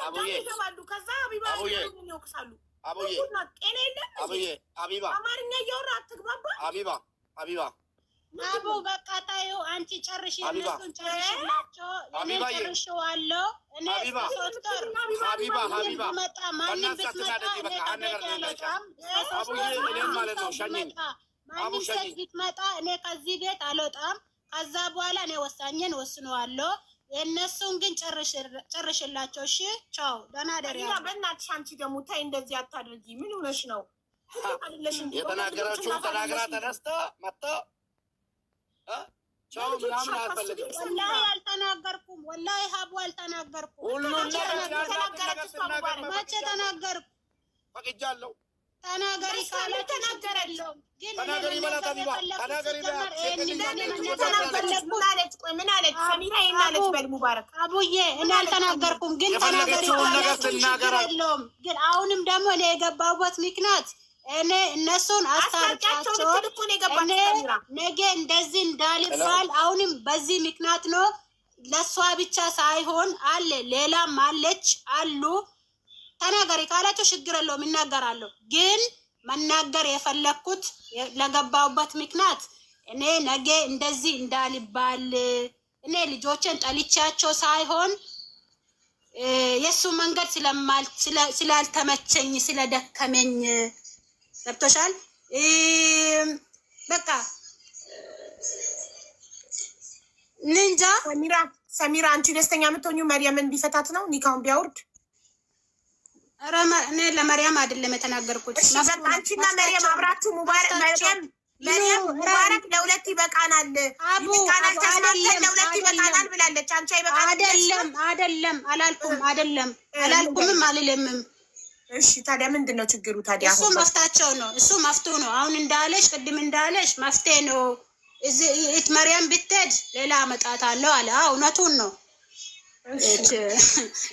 አቡዬ ይገባሉ። ከዛ ሀቢባ ምን ይወቅሳሉ? አቡዬ ጤና የለም። አቡዬ ሀቢባ አማርኛ እያወራ አትግባባ። ሀቢባ አቡ በቃ ታዩ አንቺ ጨርሽ፣ እነሱን ጨርሽላቸው። እኔ ጨርሼዋለሁ። እኔ ሶስት ወር መጣ ማንም ብትመጣ እኔ ከቤት አልወጣም። ማንም ሴት ብትመጣ እኔ ከዚህ ቤት አልወጣም። ከዛ በኋላ እኔ ወሳኝን ወስነዋለሁ። የእነሱን ግን ጨርሽላቸው። እሺ ቻው፣ ደህና ደሪ። በእናትሽ አንቺ ደግሞ ታይ እንደዚህ አታድርጊ። ምን ሆነሽ ነው? የተናገረችውን ተናግራ ተነስታ መጣ ቻው ምናምን አልፈልግም። ወላሂ አልተናገርኩም። ወላሂ ሀቡ አልተናገርኩም። መቼ ተናገርኩ? ፈቅጃለሁ። ተናገሪ ካለ ተናገረለሁ። ግን ተናገሪ ማለት አቢባ ተናገሪ ምን አለች ሰሚራ? ይሄን አለች በል ሙባረክ። አቡዬ እኔ አልተናገርኩም። ግን ተናገሪ ካለ ግን አሁንም ደግሞ እኔ የገባሁበት ምክንያት እኔ እነሱን አስታርቃቸው እኔ ነገ እንደዚህ እንዳልባል አሁንም በዚህ ምክንያት ነው። ለሷ ብቻ ሳይሆን አለ ሌላም አለች አሉ። ተናገሪ ካላቸው ችግር የለውም እናገራለሁ። ግን መናገር የፈለኩት ለገባሁበት ምክንያት እኔ ነገ እንደዚህ እንዳልባል እኔ ልጆችን ጠልቻቸው ሳይሆን የሱ መንገድ ስላልተመቸኝ ስለደከመኝ ገብቶሻል። በቃ ንንጃ ሰሚራ አንቺ ደስተኛ የምትሆኚው መርየምን ቢፈታት ነው ኒካውን ቢያወርድ? ኧረ እኔ ለመርያም አይደለም የተናገርኩት። አንቺና መርየም አብራችሁ ሙባረክ ለሁለት ይበቃናል፣ ለሁለት ይበቃናል ብላለች። አንቺ አይደለም አላልኩምም አልልምም። እሺ ታዲያ ምንድን ነው ችግሩ? ታዲያ እሱ መፍታቸው ነው። እሱ መፍቱ ነው። አሁን እንዳለሽ ቅድም እንዳለሽ መፍቴ ነው። እዚህ መርያም ብትሄድ ሌላ አመጣታለሁ አለ። እውነቱን ነው።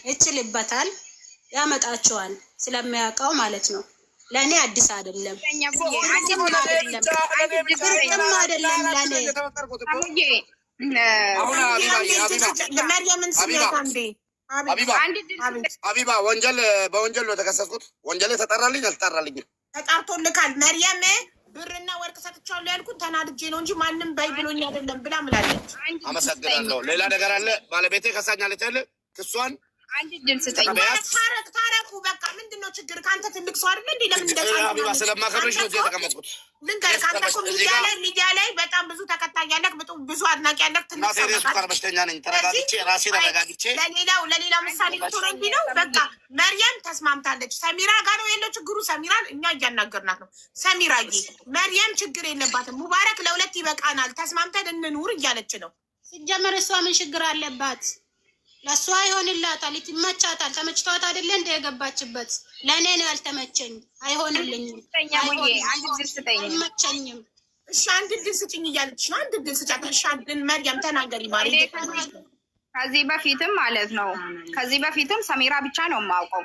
ይችልበታል፣ ያመጣቸዋል ስለሚያውቀው ማለት ነው። ለእኔ አዲስ አይደለም፣ ብርቅም አይደለም ለእኔ። መርየምን ስሜት አንዴ ሀቢባ በወንጀል ነው የተከሰስኩት። ወንጀል ተጠራልኝ አልተጠራልኝም? ተጣርቶልካል። መርየም ብርና ወርቅ ሰጥቻለሁ ያልኩት ተናድጄ ነው እንጂ ማንም በይ ብሎኝ አይደለም ብላ ምላለች። አመሰግናለሁ። ሌላ ነገር አለ? ባለቤቴ ከሳኛለች አለ ክሷን ታረቁ በቃ። ምንድነው ችግር? ከአንተ ትልቅ ሰው አይደለ እንዴ? ለምን ሀቢባ ስለማከብርሽ ነው የተቀመጥኩት። ልንገርህ፣ ከአንተ እኮ ሚዲያ ላይ በጣም ብዙ ተከታይ ያለህ፣ ብዙ አድናቂ ያለህ ትልቅ ሰው ነው። ስኳር በሽተኛ ነኝ። ተረጋግቼ ራሴን አረጋግቼ ለሌላ ምሳሌ ልትሆነኝ ቢለው በቃ መርየም ተስማምታለች። ሰሚራ ጋር ነው ያለው ችግሩ። ሰሚራን እኛ እያናገርናት ነው። ሰሚራዬ መርየም ችግር የለባትም። ሙባረክ ለሁለት ይበቃናል፣ ተስማምተን እንኑር እያለች ነው። ሲጀመር እሷ ምን ችግር አለባት? ለእሷ ይሆንላታል፣ ይመቻታል። ተመችቷት አይደለ እንደ የገባችበት። ለእኔ ነው ያልተመቸኝ። አይሆንልኝም፣ አይመቸኝም። እሺ አንድ ድል ስጭኝ እያለች ነው። አንድ ድል ስጫት። እሺ አንድን መርያም ተናገሪ ማለት ከዚህ በፊትም ማለት ነው። ከዚህ በፊትም ሰሚራ ብቻ ነው የማውቀው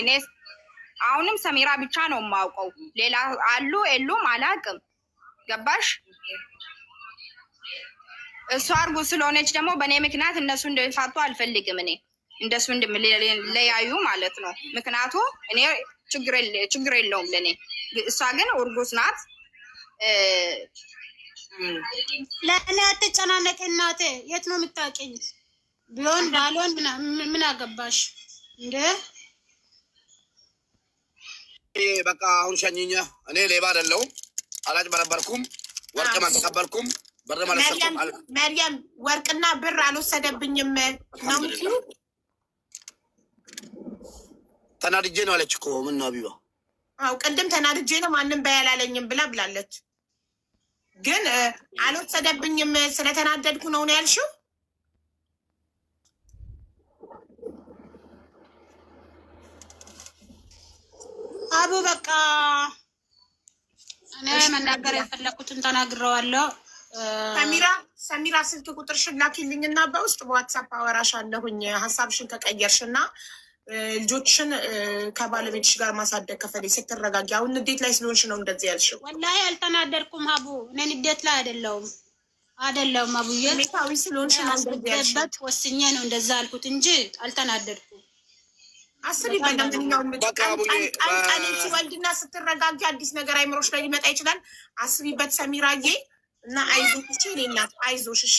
እኔ። አሁንም ሰሚራ ብቻ ነው የማውቀው። ሌላ አሉ የሉም አላውቅም። ገባሽ? እሷ አርጉዝ ስለሆነች ደግሞ በእኔ ምክንያት እነሱ እንደፋቱ አልፈልግም። እኔ እንደሱ እንደምለያዩ ማለት ነው። ምክንያቱ እኔ ችግር የለውም ለእኔ። እሷ ግን እርጉዝ ናት። ለእኔ አትጨናነቂ እናቴ። የት ነው የምታውቂኝ? ቢሆን ባልሆን ምን አገባሽ እንደ በቃ አሁን ሸኝኛ። እኔ ሌባ አይደለሁም፣ አላጭበረበርኩም፣ ወርቅም አልተቀበልኩም። መርየም ወርቅና ብር አልወሰደብኝም ነው የምትይው? ተናድጄ ነው አለች እኮ። ምን ነው ሀቢባ? አዎ ቅድም ተናድጄ ነው ማንም ባያላለኝም ብላለች። ግን አልወሰደብኝም ስለተናደድኩ ነው ያልሽው? አቡ በቃ እኔ መናገር የፈለኩትን ተናግረዋለሁ። ሰሚራ ስልክ ቁጥርሽን ላኪልኝና በውስጥ በዋትሳፕ አወራሻለሁኝ። ሀሳብሽን ከቀየርሽና ልጆችሽን ከባለቤትሽ ጋር ማሳደግ ከፈለግሽ ስትረጋጊ። አሁን ንዴት ላይ ስለሆንሽ ነው እንደዚህ ያልሽው። ወላሂ አልተናደድኩም ሀቡ። እኔ ንዴት ላይ አይደለሁም አቡዬ። ስሜታዊ ስለሆንሽ ነው እንደዚህ ያልሽው። ወስኜ ነው እንደዛ አልኩት እንጂ አልተናደድኩም። አስቢበት። ለማንኛውም ቀን ሲወልድና ስትረጋጊ አዲስ ነገር አይምሮሽ ላይ ሊመጣ ይችላል። አስቢበት ሰሚራዬ እና አይዞሽ እሺ። እኔ እናት አይዞሽ እሺ።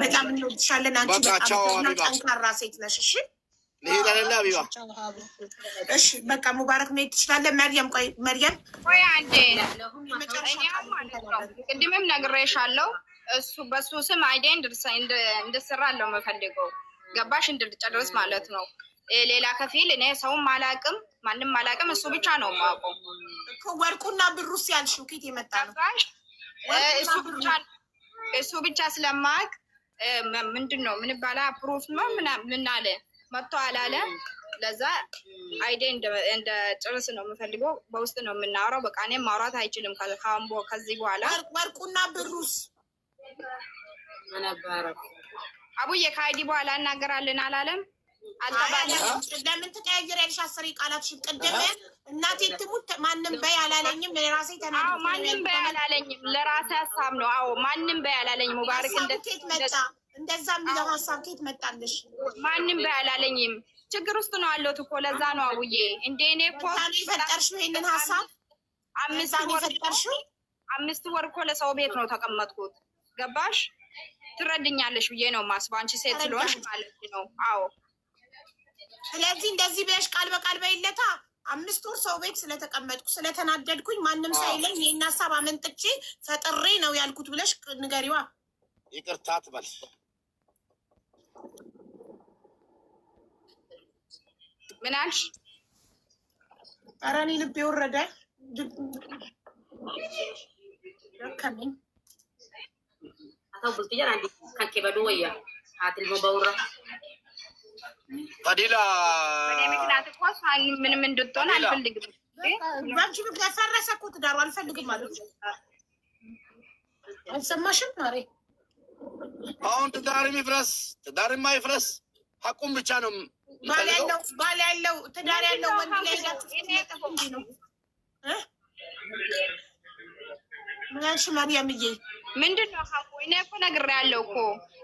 በጣም እንወድሻለን። አንቺ በጣም ጠንካራ ሴት ነሽ። እሺ ልሄድ አይደለ አቢባ? እሺ በቃ ሙባረክ መሄድ ትችላለህ። መርየም ቆይ ቆይ አንዴ ቅድምም ነግሬሻለሁ። እሱ በሱ ስም አይዴ እንድሰራለሁ የምፈልገው ገባሽ? እንድጨርስ ማለት ነው። ሌላ ከፊል እኔ ሰውም አላቅም ማንም አላቅም። እሱ ብቻ ነው የማውቀው። ወርቁና ብሩስ ያልሽው ኬት የመጣ ነው? እሱ ብቻ ስለማቅ ምንድን ነው ምን ባላ ፕሩፍ ነው ምን አለ መጥቶ አላለ። ለዛ አይዴ እንደ ጨርስ ነው የምፈልገው። በውስጥ ነው የምናወራው። በቃ እኔም ማውራት አይችልም ከዚህ በኋላ። ወርቁና ብሩስ አቡዬ ከአይዲ በኋላ እናገራለን አላለም አልተባለም። ለምን ትቀያየር ያልሽ አስሬ ቃላትሽን ቅድም እናቴ ትሙት ማንም በይ አላለኝም። ለራሴ ተናግሬ ማንም በይ አላለኝም። ለራሴ ሀሳብ ነው። አዎ ማንም በይ አላለኝም። ሙባረክ ኬት መጣ እንደዛ የሚለው ሀሳብ ኬት መጣልሽ? ማንም በይ አላለኝም። ችግር ውስጥ ነው አለሁት እኮ ለዛ ነው አቡዬ። እንደ እኔ እኮ ፈጠርሽው ይሄንን ሀሳብ 5 ወር እኮ ለሰው ቤት ነው ተቀመጥኩት። ገባሽ? ትረድኛለሽ ብዬ ነው ማስበው። አንቺ ሴት ስለሆንሽ ማለት ነው። አዎ ስለዚህ እንደዚህ ብለሽ ቃል በቃል በይለታ 5 ወር ሰው ቤት ስለተቀመጥኩ ስለተናደድኩኝ ማንም ሳይለኝ ይሄን ሀሳብ አመንጥቼ ፈጥሬ ነው ያልኩት ብለሽ ንገሪዋ። ይቅርታ ትበል። ምን አልሽ? ኧረ እኔ ልቤ ወረደ ደከመኝ። ታዲላ ምክንያት እኮ ምንም እንድትሆን አልፈልግም። ባንቺ ምክንያት ፈረሰ እኮ ትዳሩ። አልፈልግም ማለት አልሰማሽም? ማሬ አሁን ትዳርማ ይፍረስ ሀቁም ብቻ ነው። ባል ያለው ትዳር ያለው ወንድ ላይ ነው። ምንሽ ማርያምዬ ምንድን ነው ሀቁ? እኔ እኮ ነግሬያለሁ እኮ።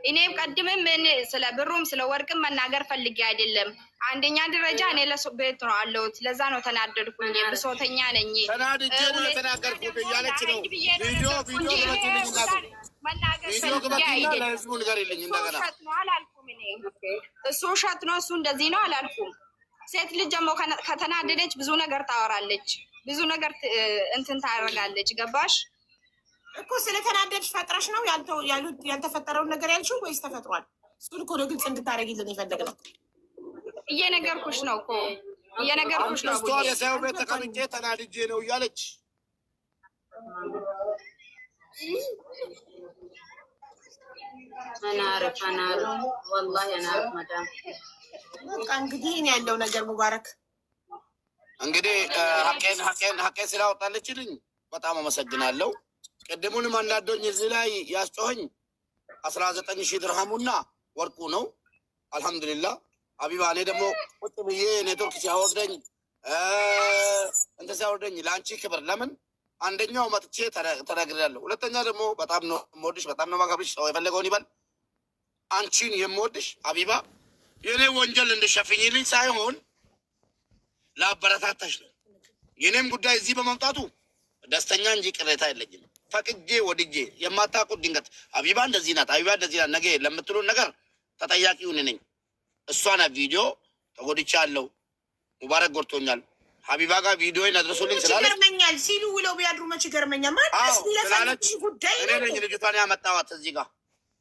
እኔ ቀድምም ስለ ብሩም ስለ ወርቅም መናገር ፈልጌ አይደለም። አንደኛ ደረጃ እኔ ቤት ነው አለሁት። ለዛ ነው ተናደድኩኝ። ብሶተኛ ነኝ። ተናድጄ ነው የተናገርኩት እያለች ነው። ቪዲዮ መናገር ፈልጌ አይደለም። ለህዝቡ ንገሪልኝ እንደገና። እሱ ውሸት ነው፣ እሱ እንደዚህ ነው አላልኩም። ሴት ልጅ ደግሞ ከተናደደች ብዙ ነገር ታወራለች፣ ብዙ ነገር እንትን ታደርጋለች። ገባሽ እኮ? ስለተናደድሽ ፈጥረሽ ነው ያልተፈጠረውን ነገር ያልሽው ወይስ ተፈጥሯል? እሱን እኮ ነው ግልጽ እንድታደርጊልን የፈለግነው። እየነገርኩሽ ነው እኮ እየነገርኩሽ ነው። የሰው ቤት ተቀምጬ ተናድጄ ነው እያለች አናርፍ ወላሂ አናርፍ ማዳም። በቃ እንግዲህ እኔ ያለው ነገር ሙባረክ እንግዲህ ሀቄን ስላወጣለችልኝ በጣም አመሰግናለሁ። ቅድሙንም አንዳንዶኝ እዚህ ላይ ያስጮኸኝ 19,000 ድርሃሙና ወርቁ ነው። አልሐምዱሊላህ አቢባ። እኔ ደግሞ ቁጭ ብዬ ኔትወርክ ሲያወርደኝ እንትን ሲያወርደኝ ለአንቺ ክብር ለምን አንደኛው መጥቼ ተናግሬያለሁ። ሁለተኛ ደግሞ በጣም ነው የምወድሽ፣ በጣም ነው የማከብርሽ። ሰው የፈለገውን ይበል። አንቺን የምወድሽ አቢባ የኔ ወንጀል እንድሸፍኝልኝ ሳይሆን ለአበረታታሽ ነው። የኔም ጉዳይ እዚህ በመምጣቱ ደስተኛ እንጂ ቅሬታ የለኝም። ፈቅጄ ወድጄ የማታውቁት ድንገት አቢባ እንደዚህ ናት፣ አቢባ እንደዚህ ናት ነገ ለምትሉን ነገር ተጠያቂውን ነኝ። እሷን ቪዲዮ ተጎድቻለሁ፣ ሙባረክ ጎድቶኛል፣ ሀቢባ ጋር ቪዲዮ አድርሱልኝ ስላለች ይገርመኛል። ሲሉ ውለው ቢያድሩ መች ይገርመኛል። ማንስ ለፈለግሽ ጉዳይ እኔ ነኝ ልጅቷን ያመጣዋት እዚህ ጋር።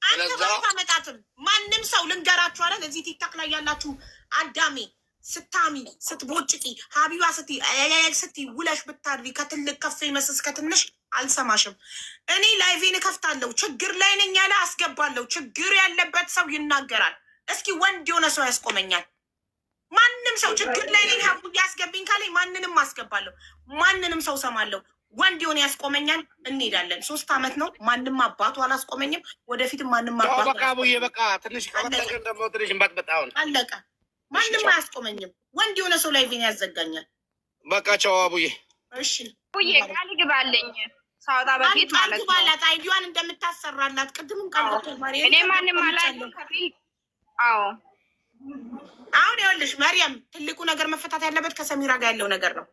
አንተ ባታመጣትም ማንም ሰው ልንገራችሁ አይደል፣ እዚህ ቲክታክ ላይ ያላችሁ አዳሜ ስታሚ ስትቦጭቂ ሀቢባ ስቲ ውለሽ ብታድሪ ከትልቅ ከፍ ይመስስ ከትንሽ አልሰማሽም። እኔ ላይቬን እከፍታለሁ። ችግር ላይ ነኝ ያለ አስገባለሁ። ችግር ያለበት ሰው ይናገራል። እስኪ ወንድ የሆነ ሰው ያስቆመኛል። ማንም ሰው ችግር ላይ ነኝ ሀቡ ያስገብኝ ካለኝ ማንንም አስገባለሁ። ማንንም ሰው ሰማለሁ። ወንድ የሆነ ያስቆመኛል። እንሄዳለን። 3 ዓመት ነው። ማንም አባቱ አላስቆመኝም። ወደፊትም ማንም አባቱ በቃ ቡዬ በቃ ትንሽ ከመጠቀም ደግሞ ትንሽ እንባጥበጣውን አለቀ። ማንም አያስቆመኝም። ወንድ የሆነ ሰው ላይ ቬን ያዘጋኛል። በቃ ቻው አቡዬ። እሺ ቡዬ ቃል ግባለኝ ሳውጣ በፊት ማለት ነው። ባላት አይዲዋን እንደምታሰራላት ቅድምም ቃል ማሪ እኔ ማንም አላውቅም ከፊት። አዎ አሁን ይኸውልሽ ይኸውልሽ መርያም፣ ትልቁ ነገር መፈታት ያለበት ከሰሚራ ጋር ያለው ነገር ነው።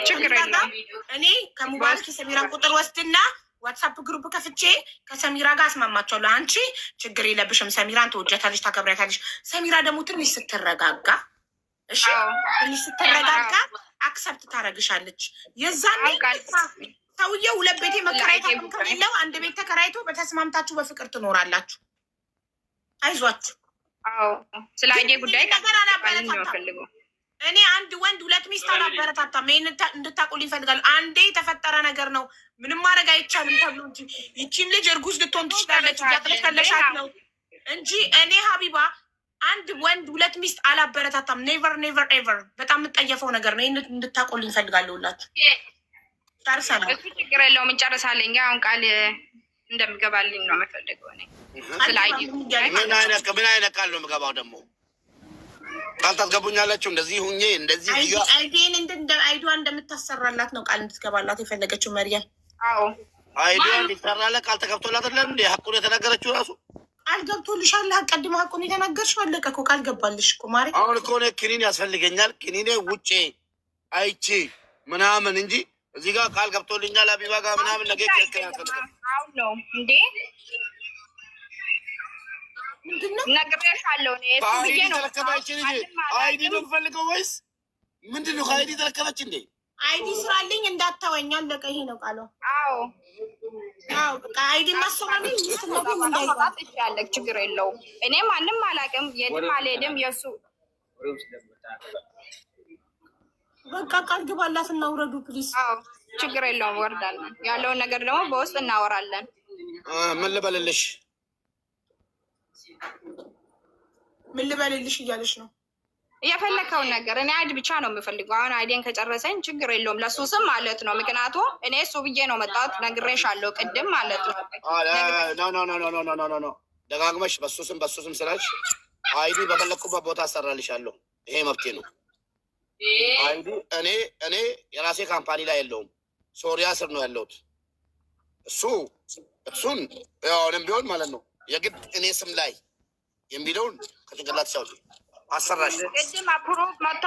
ችግር የለውም። እኔ ከሙባረክ የሰሚራን ቁጥር ወስድና ዋትሳፕ ግሩፕ ከፍቼ ከሰሚራ ጋር አስማማቸዋለሁ። አንቺ ችግር የለብሽም፣ ሰሚራን ትወጃታለሽ፣ ታከብሪያታለሽ። ሰሚራ ደግሞ ትንሽ ስትረጋጋ፣ እሺ ትንሽ ስትረጋጋ አክሰፕት ታደርግሻለች። የዛኔ ሰውዬው 2 ቤት መከራየት አቅም ከሌለው 1 ቤት ተከራይቶ በተስማምታችሁ በፍቅር ትኖራላችሁ። አይዟችሁ። ስለ አይዴ ጉዳይ ነገር አላበረታታም። እኔ 1 ወንድ 2 ሚስት አላበረታታም። ይህን እንድታቁልኝ ይፈልጋሉ። አንዴ የተፈጠረ ነገር ነው፣ ምንም ማድረግ አይቻልም ተብሎ እንጂ ይቺም ልጅ እርጉዝ ልትሆን ትችላለች። እያጥለቀለሻት ነው እንጂ እኔ ሀቢባ 1 ወንድ 2 ሚስት አላበረታታም። ኔቨር ኔቨር ኤቨር። በጣም የምጠየፈው ነገር ነው። ይህን እንድታቁልኝ ይፈልጋለሁ። ሁላችሁ ጨርሰናል። እሱ ችግር የለውም፣ እንጨርሳለን። አሁን ቃል እንደምገባልኝ ነው የምፈልገው እኔ ስለ አይዲ። ምን አይነት ቃል ነው የምገባው ደግሞ? ቃል ታስገቡኛላችሁ? እንደዚህ ሁኜ እንደዚህ አይዲን አይዲዋ እንደምታሰራላት ነው ቃል እንድትገባላት የፈለገችው መርያም። አዎ አይዲዋ እንዲሰራላት ቃል ተገብቶላት አይደል እንዴ? ሀቁን የተናገረችው ራሱ ቃል ገብቶልሻል። ቀድሞ ሀቁን የተናገርሽው አለቀ እኮ። ቃል ገባልሽ እኮ ማሪ። አሁን እኮ እኔ ክኒን ያስፈልገኛል፣ ክኒኔ ውጪ አይቼ ምናምን እንጂ እዚህ ጋር ቃል ገብቶልኛል አቢባ ጋር ምናምን ነገ ይከራከራል። አሁን ነው እንዴ? ምንድነው ነግሬሻለሁ። እኔ አይዲ ተረከበች እንጂ አይዲ ነው የምፈልገው ወይስ ምንድነው? አይዲ ተረከበች እንዴ? አይዲ ስራልኝ እንዳታወኛ አለቀ። ይሄ ነው ቃሉ። አዎ አዎ፣ በቃ አይዲ ማሰራልኝ ይስተነብም እንዳይባል ይችላል። ችግር የለውም። እኔ ማንም አላውቅም፣ የትም አልሄድም። የሱ በቃ ቃል ግባላት እና ውረዱ ፕሊዝ። አዎ ችግር የለውም፣ ወርዳለን። ያለውን ነገር ደግሞ በውስጥ እናወራለን። ምን ልበልልሽ? ምን ልበልልሽ እያለሽ ነው? የፈለከውን ነገር። እኔ አይዲ ብቻ ነው የምፈልገው። አሁን አይዲን ከጨረሰኝ ችግር የለውም፣ ለሱ ስም ማለት ነው። ምክንያቱም እኔ እሱ ብዬ ነው መጣሁት፣ ነግሬሻለሁ ቅድም ማለት ነው። ኖ ደጋግመሽ በሱ ስም ስላልሽ አይዲ በፈለግኩበት ቦታ አሰራልሻለሁ። ይሄ መብቴ ነው። አይዲ እኔ የራሴ ካምፓኒ ላይ የለውም፣ ሶሪያ ስር ነው ያለሁት። እሱን አሁንም ቢሆን ማለት ነው የግድ እኔ ስም ላይ የሚለውን ከጭንቅላት ሲያውጪ አሰራሽ። ቅድም አፕሮቭ መጥቶ